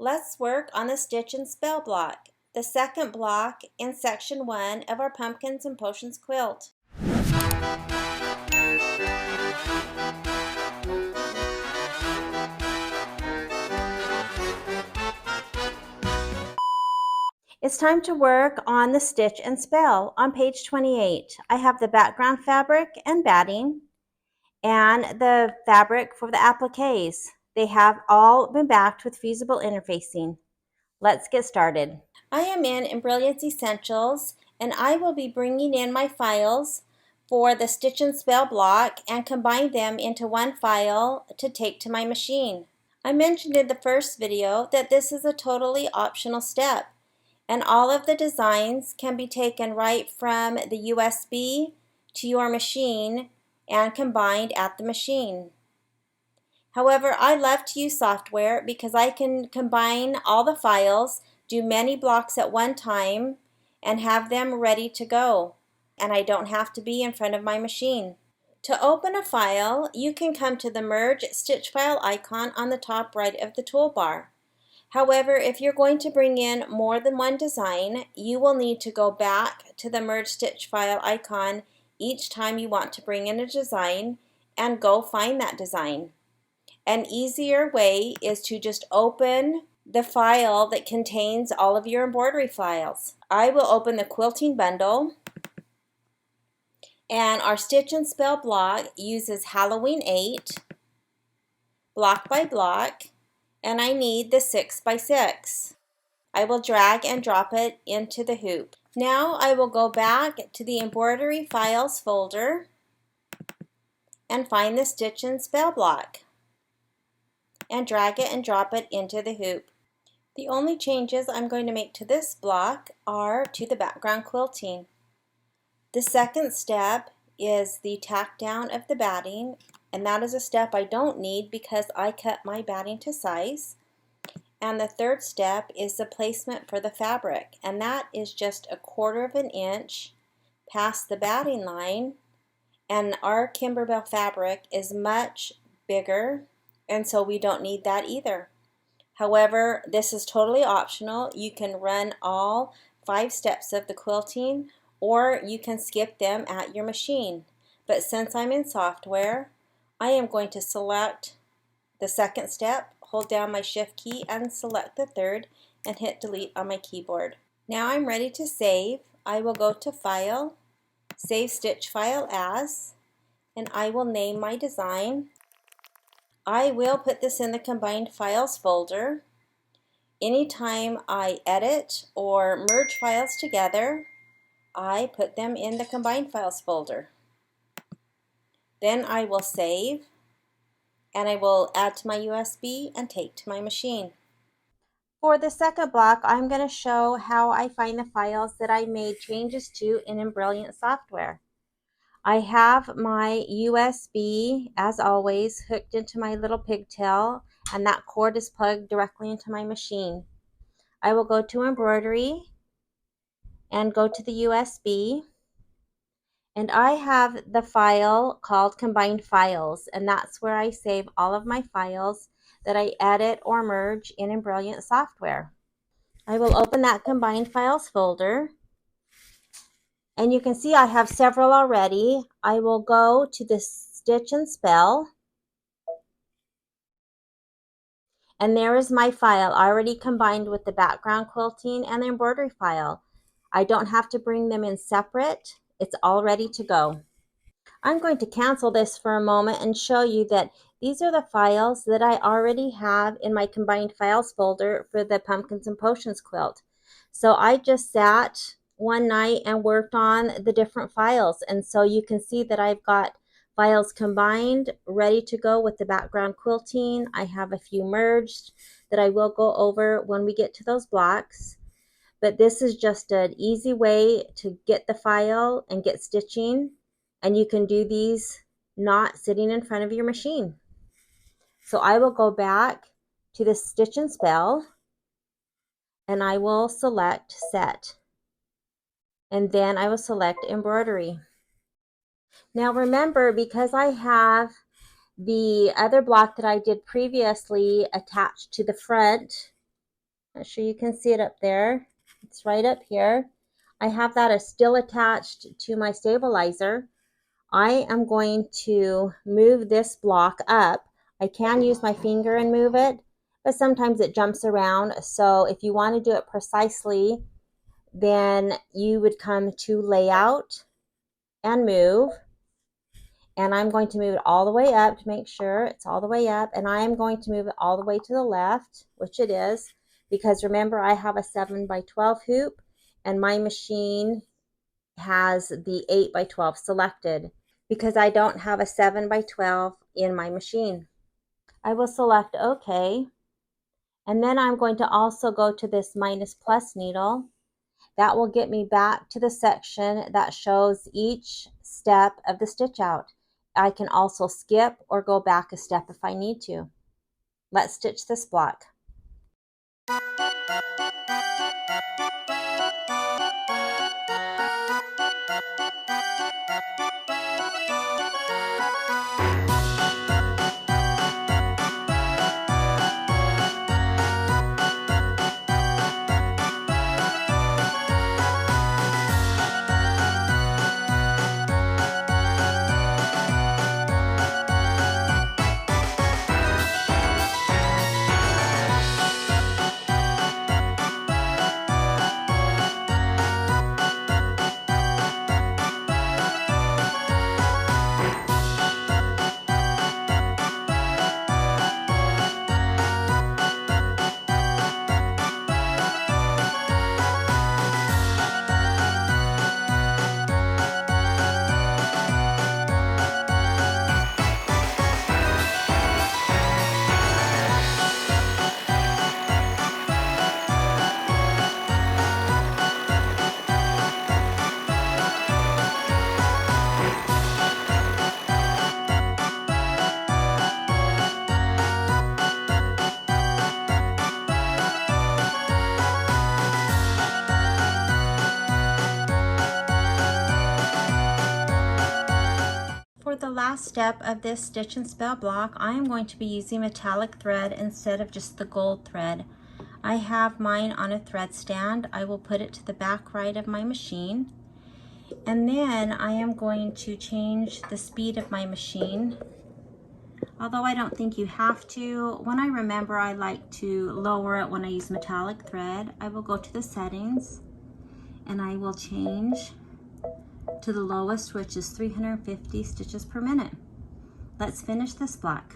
Let's work on the stitch and spell block, the second block in section 1 of our Pumpkins and Potions quilt. It's time to work on the stitch and spell on page 28. I have the background fabric and batting and the fabric for the appliques. They have all been backed with fusible interfacing. Let's get started. I am in Embroidery Essentials and I will be bringing in my files for the stitch and spell block and combine them into one file to take to my machine. I mentioned in the first video that this is a totally optional step, and all of the designs can be taken right from the USB to your machine and combined at the machine. However, I love to use software because I can combine all the files, do many blocks at one time, and have them ready to go, and I don't have to be in front of my machine. To open a file, you can come to the Merge Stitch File icon on the top right of the toolbar. However, if you're going to bring in more than one design, you will need to go back to the Merge Stitch File icon each time you want to bring in a design and go find that design. An easier way is to just open the file that contains all of your embroidery files. I will open the quilting bundle, and our stitch and spell block uses Halloween 8, block by block, and I need the 6x6. I will drag and drop it into the hoop. Now I will go back to the embroidery files folder and find the stitch and spell block and drag it and drop it into the hoop. The only changes I'm going to make to this block are to the background quilting. The second step is the tack down of the batting, and that is a step I don't need because I cut my batting to size. And the third step is the placement for the fabric, and that is just 1/4 of an inch past the batting line, and our Kimberbell fabric is much bigger, and so we don't need that either. However, this is totally optional. You can run all 5 steps of the quilting, or you can skip them at your machine. But since I'm in software, I am going to select the second step, hold down my shift key and select the third, and hit delete on my keyboard. Now I'm ready to save. I will go to File, Save Stitch File As, and I will name my design. I will put this in the Combined Files folder. Anytime I edit or merge files together, I put them in the Combined Files folder. Then I will save, and I will add to my USB and take to my machine. For the second block, I'm going to show how I find the files that I made changes to in Embellishment software. I have my USB, as always, hooked into my little pigtail, and that cord is plugged directly into my machine. I will go to Embroidery and go to the USB, and I have the file called Combined Files, and that's where I save all of my files that I edit or merge in Embellishment software. I will open that Combined Files folder, and you can see I have several already. I will go to the Stitch and Spell, and there is my file already combined with the background quilting and the embroidery file. I don't have to bring them in separate. It's all ready to go. I'm going to cancel this for a moment and show you that these are the files that I already have in my Combined Files folder for the Pumpkins and Potions quilt. So I just sat one night and worked on the different files, and so you can see that I've got files combined ready to go with the background quilting. I have a few merged that I will go over when we get to those blocks, but this is just an easy way to get the file and get stitching, and you can do these not sitting in front of your machine. So I will go back to the Stitch and Spell, and I will select Set, and then I will select Embroidery. Now remember, because I have the other block that I did previously attached to the front Not sure you can see it up there. It's right up here. I have that still attached to my stabilizer. I am going to move this block up. I can use my finger and move it, but sometimes it jumps around. So if you want to do it precisely, then you would come to layout and move. And I'm going to move it all the way up to make sure it's all the way up. And I am going to move it all the way to the left, which it is, because remember I have a 7x12 hoop and my machine has the 8x12 selected because I don't have a 7x12 in my machine. I will select OK. And then I'm going to also go to this minus plus needle. That will get me back to the section that shows each step of the stitch out. I can also skip or go back a step if I need to. Let's stitch this block. For the last step of this stitch and spell block, I am going to be using metallic thread instead of just the gold thread. I have mine on a thread stand. I will put it to the back right of my machine. And then I am going to change the speed of my machine. Although I don't think you have to. When I remember, I like to lower it when I use metallic thread. I will go to the settings and I will change to the lowest, which is 350 stitches per minute. Let's finish this block.